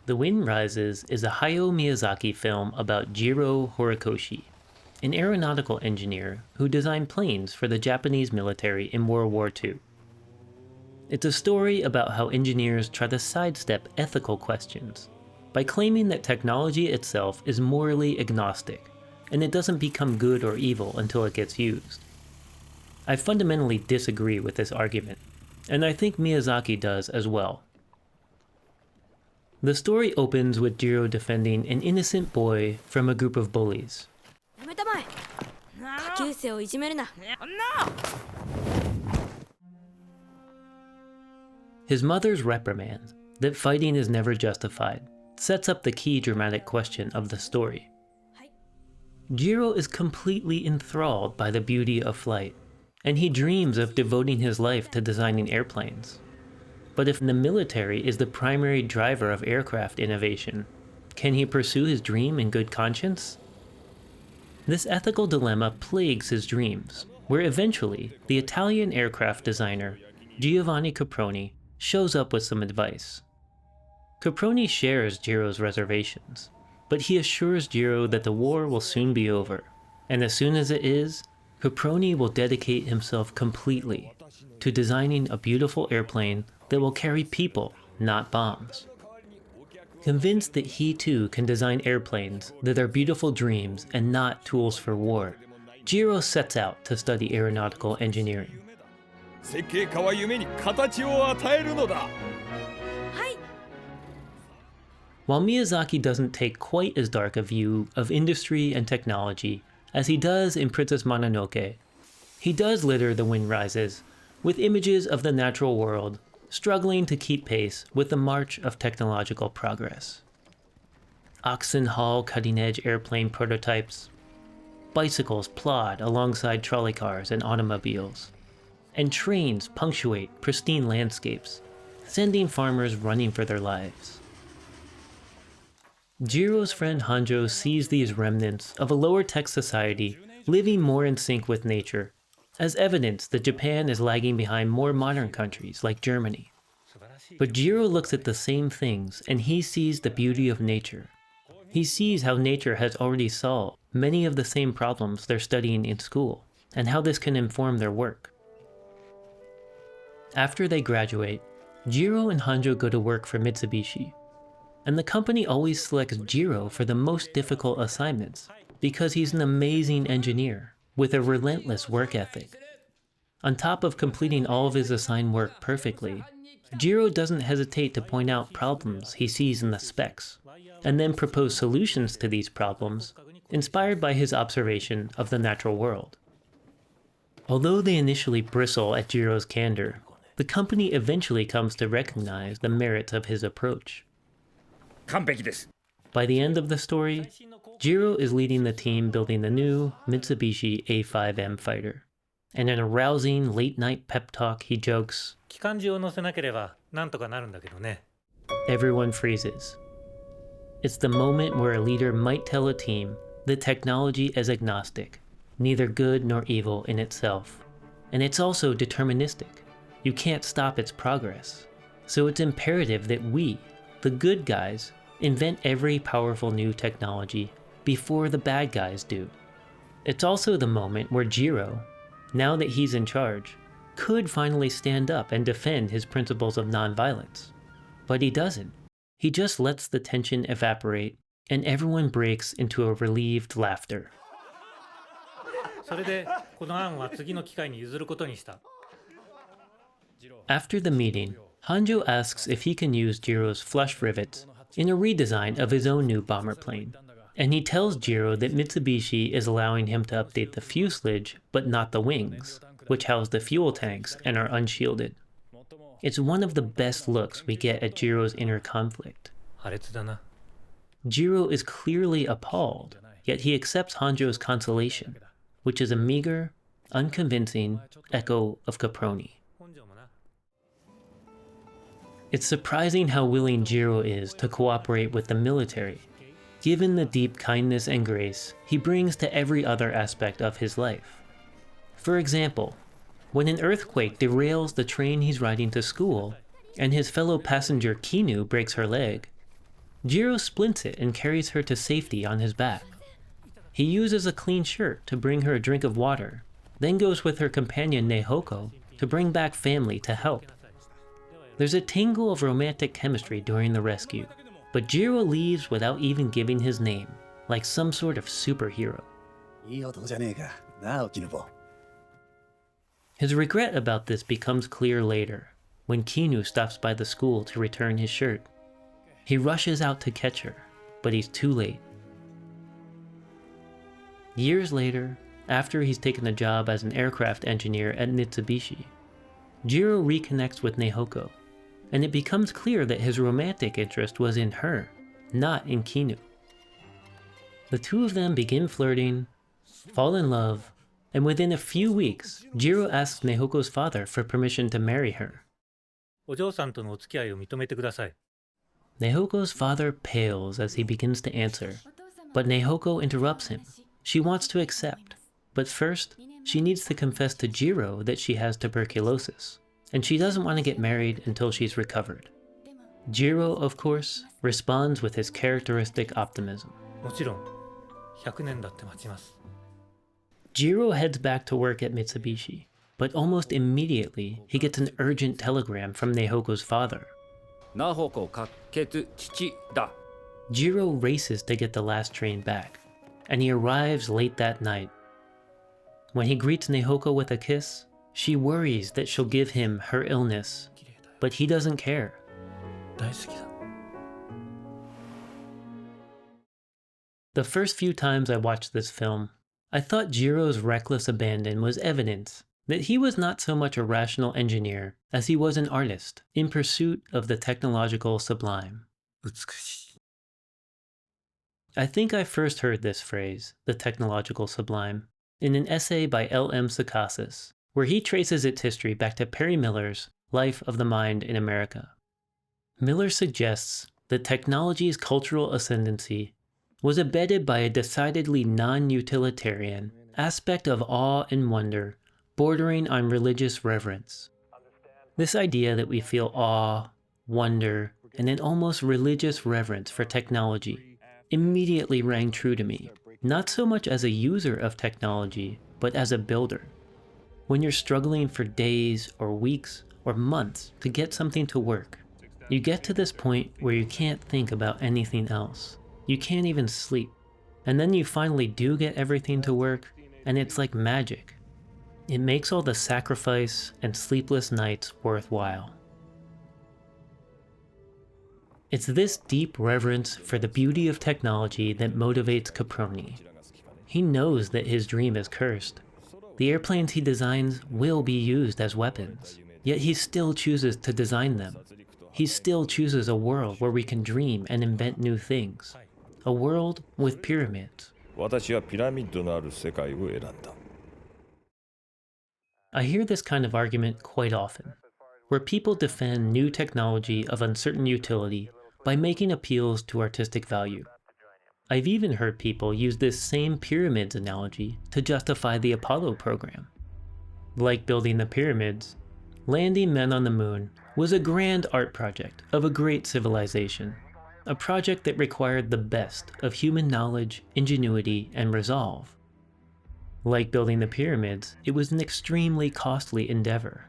The Wind Rises is a Hayao Miyazaki film about Jiro Horikoshi, an aeronautical engineer who designed planes for the Japanese military in World War II. It's a story about how engineers try to sidestep ethical questions by claiming that technology itself is morally agnostic, and it doesn't become good or evil until it gets used. I fundamentally disagree with this argument, and I think Miyazaki does as well. The story opens with Jiro defending an innocent boy from a group of bullies. His mother's reprimand, that fighting is never justified, sets up the key dramatic question of the story. Jiro is completely enthralled by the beauty of flight, and he dreams of devoting his life to designing airplanes. But if the military is the primary driver of aircraft innovation, can he pursue his dream in good conscience? This ethical dilemma plagues his dreams, where eventually the Italian aircraft designer Giovanni Caproni shows up with some advice. Caproni shares Jiro's reservations, but he assures Jiro that the war will soon be over, and as soon as it is, Caproni will dedicate himself completely to designing a beautiful airplane that will carry people, not bombs. Convinced that he too can design airplanes that are beautiful dreams and not tools for war, Jiro sets out to study aeronautical engineering. While Miyazaki doesn't take quite as dark a view of industry and technology as he does in Princess Mononoke, he does litter The Wind Rises with images of the natural world struggling to keep pace with the march of technological progress. Oxen haul cutting-edge airplane prototypes, bicycles plod alongside trolley cars and automobiles, and trains punctuate pristine landscapes, sending farmers running for their lives. Jiro's friend Hanjo sees these remnants of a lower-tech society living more in sync with nature as evidence that Japan is lagging behind more modern countries like Germany. But Jiro looks at the same things and he sees the beauty of nature. He sees how nature has already solved many of the same problems they're studying in school and how this can inform their work. After they graduate, Jiro and Hanjo go to work for Mitsubishi, and the company always selects Jiro for the most difficult assignments because he's an amazing engineer with a relentless work ethic. On top of completing all of his assigned work perfectly, Jiro doesn't hesitate to point out problems he sees in the specs, and then propose solutions to these problems inspired by his observation of the natural world. Although they initially bristle at Jiro's candor, the company eventually comes to recognize the merits of his approach. By the end of the story, Jiro is leading the team building the new Mitsubishi A5M fighter. And in a rousing late-night pep talk, he jokes, everyone freezes. It's the moment where a leader might tell a team that technology is agnostic, neither good nor evil in itself. And it's also deterministic. You can't stop its progress. So it's imperative that we, the good guys, invent every powerful new technology before the bad guys do. It's also the moment where Jiro, now that he's in charge, could finally stand up and defend his principles of nonviolence. But he doesn't. He just lets the tension evaporate, and everyone breaks into a relieved laughter. After the meeting, Hanjo asks if he can use Jiro's flush rivets in a redesign of his own new bomber plane, and he tells Jiro that Mitsubishi is allowing him to update the fuselage but not the wings, which house the fuel tanks and are unshielded. It's one of the best looks we get at Jiro's inner conflict. Jiro is clearly appalled, yet he accepts Hanjo's consolation, which is a meager, unconvincing echo of Caproni. It's surprising how willing Jiro is to cooperate with the military, given the deep kindness and grace he brings to every other aspect of his life. For example, when an earthquake derails the train he's riding to school, and his fellow passenger Kinu breaks her leg, Jiro splints it and carries her to safety on his back. He uses a clean shirt to bring her a drink of water, then goes with her companion Nehoko to bring back family to help. There's a tingle of romantic chemistry during the rescue, but Jiro leaves without even giving his name, like some sort of superhero. His regret about this becomes clear later, when Kinu stops by the school to return his shirt. He rushes out to catch her, but he's too late. Years later, after he's taken a job as an aircraft engineer at Mitsubishi, Jiro reconnects with Nehoko, and it becomes clear that his romantic interest was in her, not in Kinu. The two of them begin flirting, fall in love, and within a few weeks, Jiro asks Nehoko's father for permission to marry her. Nehoko's father pales as he begins to answer, but Nehoko interrupts him. She wants to accept, but first, she needs to confess to Jiro that she has tuberculosis, and she doesn't want to get married until she's recovered. Jiro, of course, responds with his characteristic optimism. Jiro heads back to work at Mitsubishi, but almost immediately he gets an urgent telegram from Nehoko's father. Jiro races to get the last train back, and he arrives late that night. When he greets Nehoko with a kiss, she worries that she'll give him her illness, but he doesn't care. The first few times I watched this film, I thought Jiro's reckless abandon was evidence that he was not so much a rational engineer as he was an artist in pursuit of the technological sublime. I think I first heard this phrase, the technological sublime, in an essay by L.M. Sakasis, where he traces its history back to Perry Miller's Life of the Mind in America. Miller suggests that technology's cultural ascendancy was abetted by a decidedly non-utilitarian aspect of awe and wonder bordering on religious reverence. This idea that we feel awe, wonder, and an almost religious reverence for technology immediately rang true to me, not so much as a user of technology, but as a builder. When you're struggling for days or weeks or months to get something to work, you get to this point where you can't think about anything else. You can't even sleep. And then you finally do get everything to work, and it's like magic. It makes all the sacrifice and sleepless nights worthwhile. It's this deep reverence for the beauty of technology that motivates Caproni. He knows that his dream is cursed. The airplanes he designs will be used as weapons, yet he still chooses to design them. He still chooses a world where we can dream and invent new things. A world with pyramids. I hear this kind of argument quite often, where people defend new technology of uncertain utility by making appeals to artistic value. I've even heard people use this same pyramids analogy to justify the Apollo program. Like building the pyramids, landing men on the moon was a grand art project of a great civilization, a project that required the best of human knowledge, ingenuity, and resolve. Like building the pyramids, it was an extremely costly endeavor,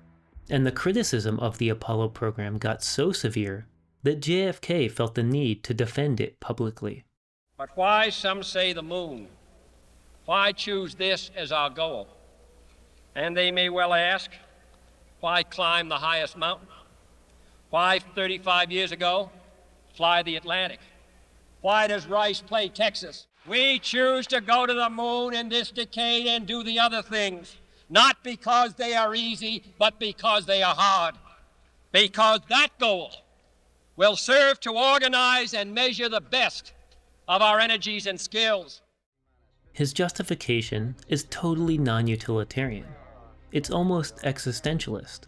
and the criticism of the Apollo program got so severe that JFK felt the need to defend it publicly. But why, some say, the moon? Why choose this as our goal? And they may well ask, why climb the highest mountain? Why, 35 years ago, fly the Atlantic? Why does Rice play Texas? We choose to go to the moon in this decade and do the other things, not because they are easy, but because they are hard. Because that goal will serve to organize and measure the best of our energies and skills. His justification is totally non-utilitarian. It's almost existentialist.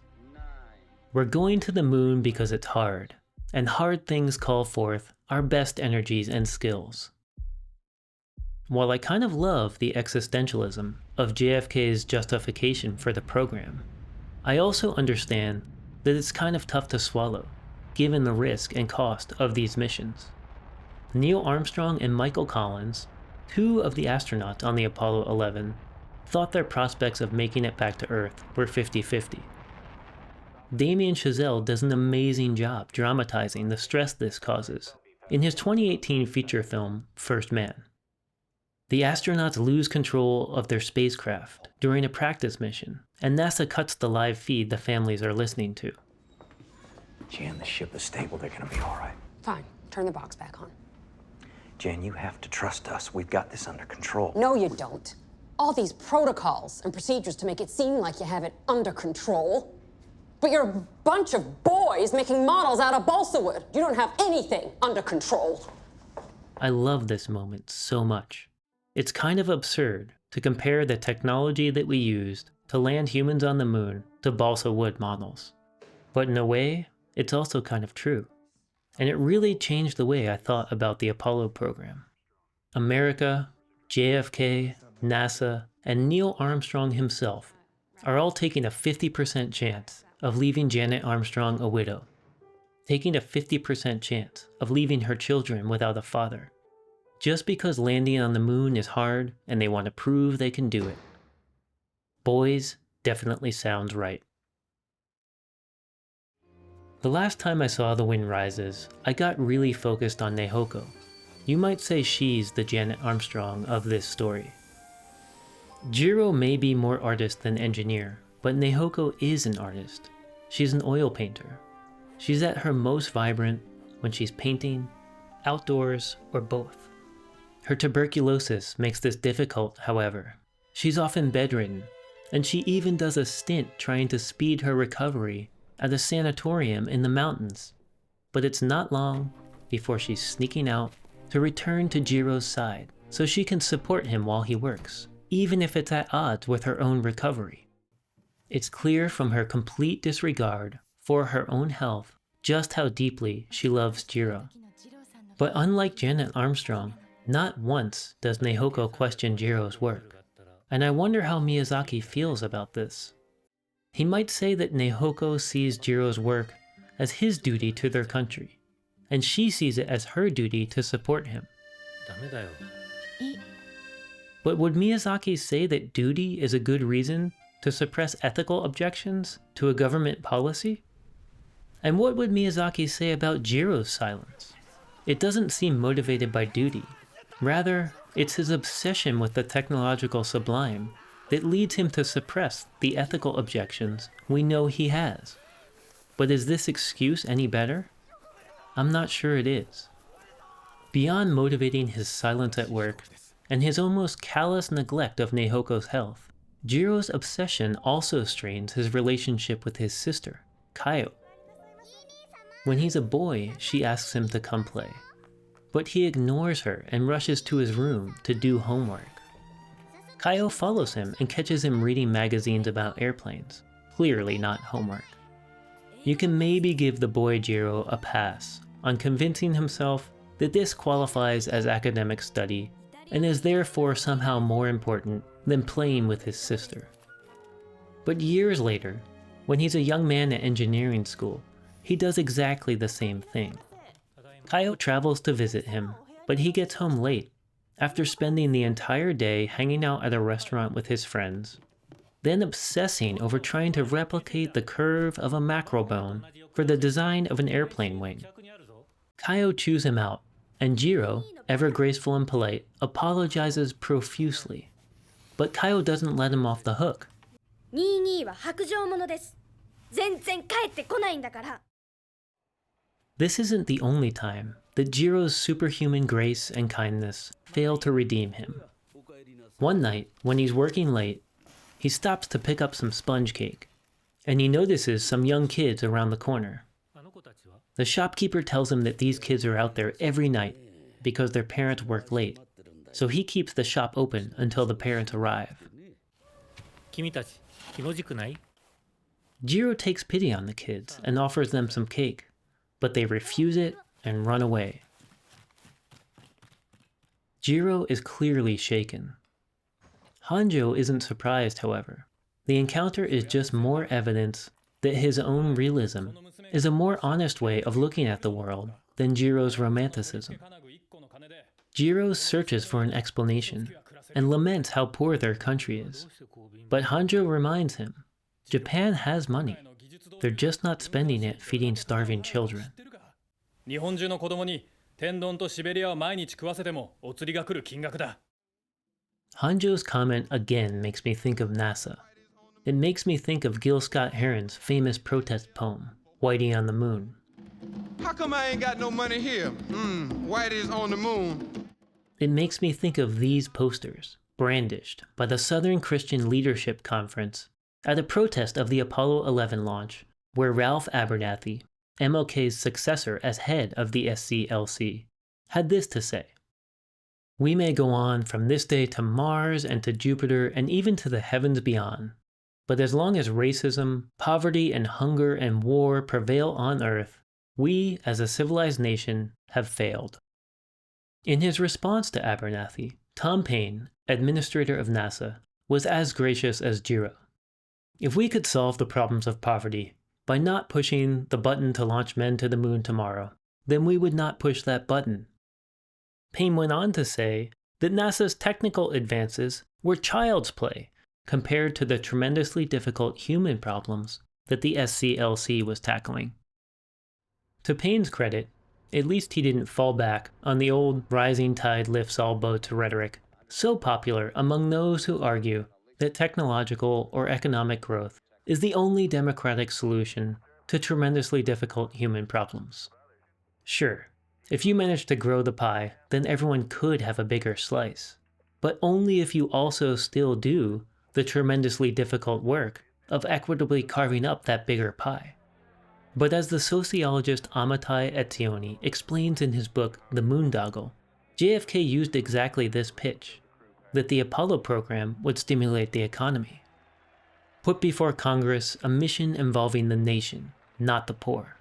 We're going to the moon because it's hard, and hard things call forth our best energies and skills. While I kind of love the existentialism of JFK's justification for the program, I also understand that it's kind of tough to swallow, given the risk and cost of these missions. Neil Armstrong and Michael Collins, two of the astronauts on the Apollo 11, thought their prospects of making it back to Earth were 50-50. Damien Chazelle does an amazing job dramatizing the stress this causes in his 2018 feature film, First Man. The astronauts lose control of their spacecraft during a practice mission, and NASA cuts the live feed the families are listening to. Jan, the ship is stable. They're gonna be all right. Fine. Turn the box back on. Jan, you have to trust us. We've got this under control. No, you don't. All these protocols and procedures to make it seem like you have it under control. But you're a bunch of boys making models out of balsa wood. You don't have anything under control. I love this moment so much. It's kind of absurd to compare the technology that we used to land humans on the moon to balsa wood models. But in a way, it's also kind of true. And it really changed the way I thought about the Apollo program. America, JFK, NASA, and Neil Armstrong himself are all taking a 50% chance of leaving Janet Armstrong a widow, taking a 50% chance of leaving her children without a father, just because landing on the moon is hard and they want to prove they can do it. Boys definitely sounds right. The last time I saw The Wind Rises, I got really focused on Nehoko. You might say she's the Janet Armstrong of this story. Jiro may be more artist than engineer, but Nehoko is an artist. She's an oil painter. She's at her most vibrant when she's painting, outdoors, or both. Her tuberculosis makes this difficult, however. She's often bedridden, and she even does a stint trying to speed her recovery at a sanatorium in the mountains. But it's not long before she's sneaking out to return to Jiro's side so she can support him while he works, even if it's at odds with her own recovery. It's clear from her complete disregard for her own health just how deeply she loves Jiro. But unlike Janet Armstrong, not once does Nehoko question Jiro's work. And I wonder how Miyazaki feels about this. He might say that Nehoko sees Jiro's work as his duty to their country, and she sees it as her duty to support him. But would Miyazaki say that duty is a good reason to suppress ethical objections to a government policy? And what would Miyazaki say about Jiro's silence? It doesn't seem motivated by duty. Rather, it's his obsession with the technological sublime that leads him to suppress the ethical objections we know he has. But is this excuse any better? I'm not sure it is. Beyond motivating his silence at work and his almost callous neglect of Nehoko's health, Jiro's obsession also strains his relationship with his sister, Kayo. When he's a boy, she asks him to come play, but he ignores her and rushes to his room to do homework. Kayo follows him and catches him reading magazines about airplanes, clearly not homework. You can maybe give the boy Jiro a pass on convincing himself that this qualifies as academic study and is therefore somehow more important than playing with his sister. But years later, when he's a young man at engineering school, he does exactly the same thing. Kayo travels to visit him, but he gets home late after spending the entire day hanging out at a restaurant with his friends, then obsessing over trying to replicate the curve of a mackerel bone for the design of an airplane wing. Kayo chews him out, and Jiro, ever graceful and polite, apologizes profusely. But Kayo doesn't let him off the hook. 22は白状者です。全然帰ってこないんだから。This isn't the only time that Jiro's superhuman grace and kindness fail to redeem him. One night, when he's working late, he stops to pick up some sponge cake, and he notices some young kids around the corner. The shopkeeper tells him that these kids are out there every night because their parents work late, so he keeps the shop open until the parents arrive. Jiro takes pity on the kids and offers them some cake, but they refuse it and run away. Jiro is clearly shaken. Hanjo isn't surprised, however. The encounter is just more evidence that his own realism is a more honest way of looking at the world than Jiro's romanticism. Jiro searches for an explanation and laments how poor their country is. But Hanjo reminds him, Japan has money. They're just not spending it feeding starving children. 日本中の子供に天丼とシベリアを毎日食わせてもお釣りが来る金額だ。 Hanjo's comment again makes me think of NASA. It makes me think of Gil Scott Heron's famous protest poem, Whitey on the Moon. How come I ain't got no money here? Whitey's on the moon. It makes me think of these posters, brandished by the Southern Christian Leadership Conference at a protest of the Apollo 11 launch, where Ralph Abernathy, MLK's successor as head of the SCLC, had this to say: "We may go on from this day to Mars and to Jupiter and even to the heavens beyond, but as long as racism, poverty, and hunger and war prevail on Earth, we, as a civilized nation, have failed." In his response to Abernathy, Tom Paine, administrator of NASA, was as gracious as Jiro. "If we could solve the problems of poverty by not pushing the button to launch men to the moon tomorrow, then we would not push that button." Paine went on to say that NASA's technical advances were child's play compared to the tremendously difficult human problems that the SCLC was tackling. To Paine's credit, at least he didn't fall back on the old rising tide lifts all boats rhetoric, so popular among those who argue that technological or economic growth is the only democratic solution to tremendously difficult human problems. Sure, if you manage to grow the pie, then everyone could have a bigger slice, but only if you also still do the tremendously difficult work of equitably carving up that bigger pie. But as the sociologist Amitai Etzioni explains in his book The Moondoggle, JFK used exactly this pitch, that the Apollo program would stimulate the economy. Put before Congress a mission involving the nation, not the poor.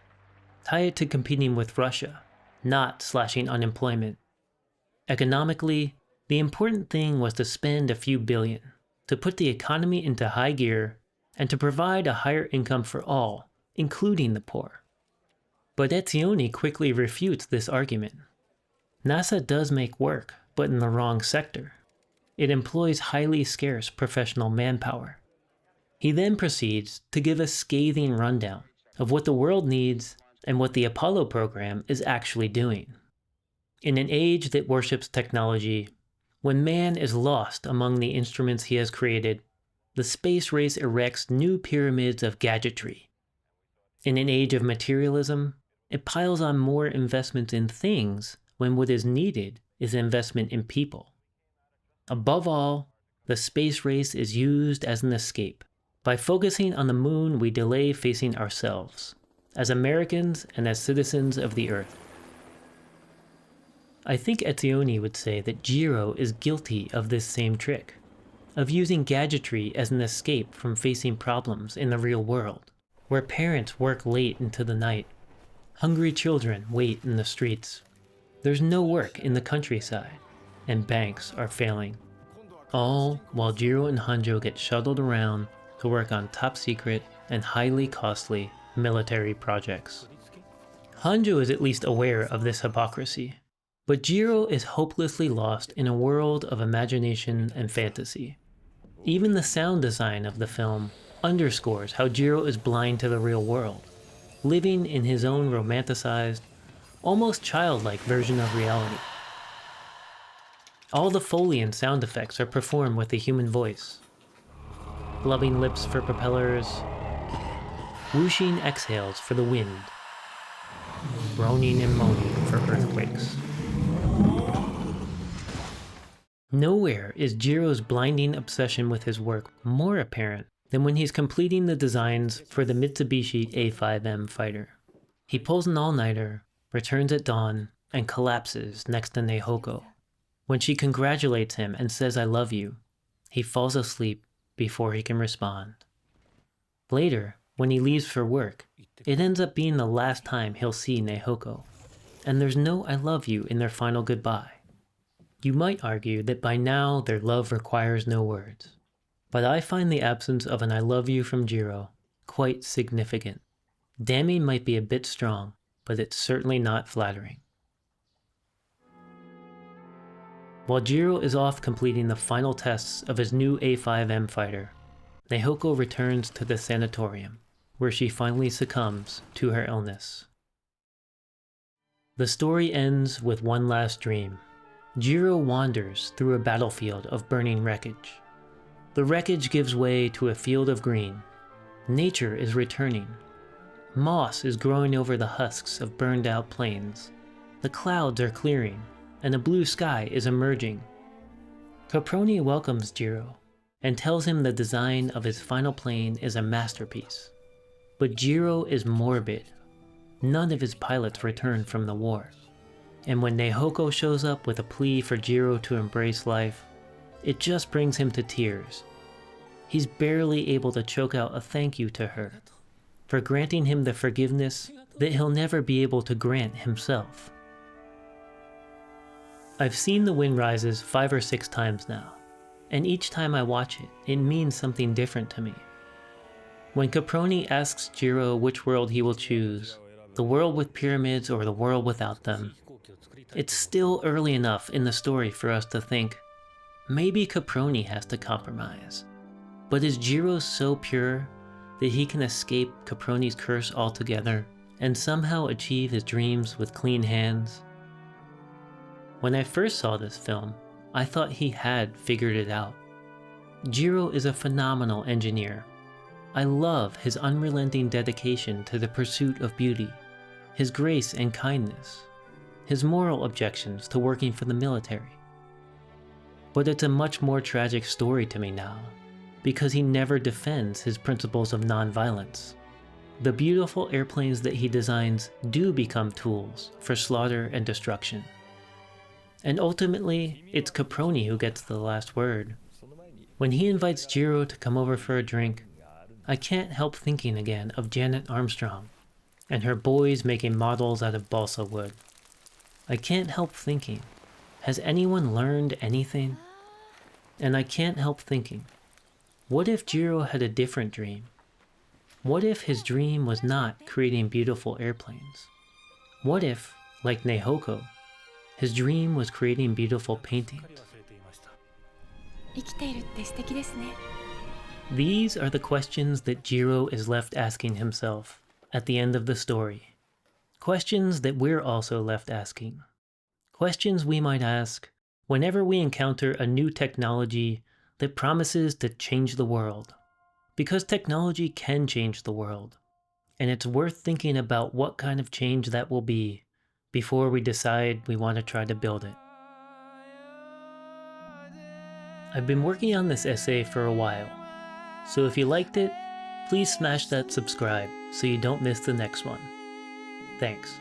Tie it to competing with Russia, not slashing unemployment. Economically, the important thing was to spend a few billion, to put the economy into high gear, and to provide a higher income for all, including the poor. But Etzioni quickly refutes this argument. NASA does make work, but in the wrong sector. It employs highly scarce professional manpower. He then proceeds to give a scathing rundown of what the world needs and what the Apollo program is actually doing. In an age that worships technology, when man is lost among the instruments he has created, the space race erects new pyramids of gadgetry. In an age of materialism, it piles on more investments in things when what is needed is investment in people. Above all, the space race is used as an escape. By focusing on the moon, we delay facing ourselves, as Americans and as citizens of the Earth. I think Etzioni would say that Jiro is guilty of this same trick, of using gadgetry as an escape from facing problems in the real world, where parents work late into the night, hungry children wait in the streets, there's no work in the countryside, and banks are failing. All while Jiro and Hanjo get shuttled around to work on top secret and highly costly military projects. Hanjo is at least aware of this hypocrisy, but Jiro is hopelessly lost in a world of imagination and fantasy. Even the sound design of the film underscores how Jiro is blind to the real world, living in his own romanticized, almost childlike version of reality. All the Foley and sound effects are performed with the human voice. Blubbing lips for propellers, whooshing exhales for the wind, groaning and moaning for earthquakes. Nowhere is Jiro's blinding obsession with his work more apparent than when he's completing the designs for the Mitsubishi A5M fighter. He pulls an all-nighter, returns at dawn, and collapses next to Neihoko. When she congratulates him and says "I love you," he falls asleep before he can respond. Later, when he leaves for work, it ends up being the last time he'll see Neihoko, and there's no "I love you" in their final goodbye. You might argue that by now their love requires no words, but I find the absence of an "I love you" from Jiro quite significant. Damning might be a bit strong, but it's certainly not flattering. While Jiro is off completing the final tests of his new A5M fighter, Nehoko returns to the sanatorium, where she finally succumbs to her illness. The story ends with one last dream. Jiro wanders through a battlefield of burning wreckage. The wreckage gives way to a field of green. Nature is returning. Moss is growing over the husks of burned out plains. The clouds are clearing, and a blue sky is emerging. Caproni welcomes Jiro and tells him the design of his final plane is a masterpiece. But Jiro is morbid. None of his pilots return from the war. And when Nehoko shows up with a plea for Jiro to embrace life, it just brings him to tears. He's barely able to choke out a thank you to her for granting him the forgiveness that he'll never be able to grant himself. I've seen The Wind Rises 5 or 6 times now, and each time I watch it, it means something different to me. When Caproni asks Jiro which world he will choose, the world with pyramids or the world without them, it's still early enough in the story for us to think, maybe Caproni has to compromise. But is Jiro so pure that he can escape Caproni's curse altogether and somehow achieve his dreams with clean hands? When I first saw this film, I thought he had figured it out. Jiro is a phenomenal engineer. I love his unrelenting dedication to the pursuit of beauty, his grace and kindness, his moral objections to working for the military. But it's a much more tragic story to me now, because he never defends his principles of nonviolence. The beautiful airplanes that he designs do become tools for slaughter and destruction. And ultimately, it's Caproni who gets the last word. When he invites Jiro to come over for a drink, I can't help thinking again of Janet Armstrong and her boys making models out of balsa wood. I can't help thinking, has anyone learned anything? And I can't help thinking, what if Jiro had a different dream? What if his dream was not creating beautiful airplanes? What if, like Nehoko, his dream was creating beautiful paintings? These are the questions that Jiro is left asking himself at the end of the story. Questions that we're also left asking. Questions we might ask whenever we encounter a new technology that promises to change the world. Because technology can change the world, and it's worth thinking about what kind of change that will be before we decide we want to try to build it. I've been working on this essay for a while, so if you liked it, please smash that subscribe so you don't miss the next one. Thanks.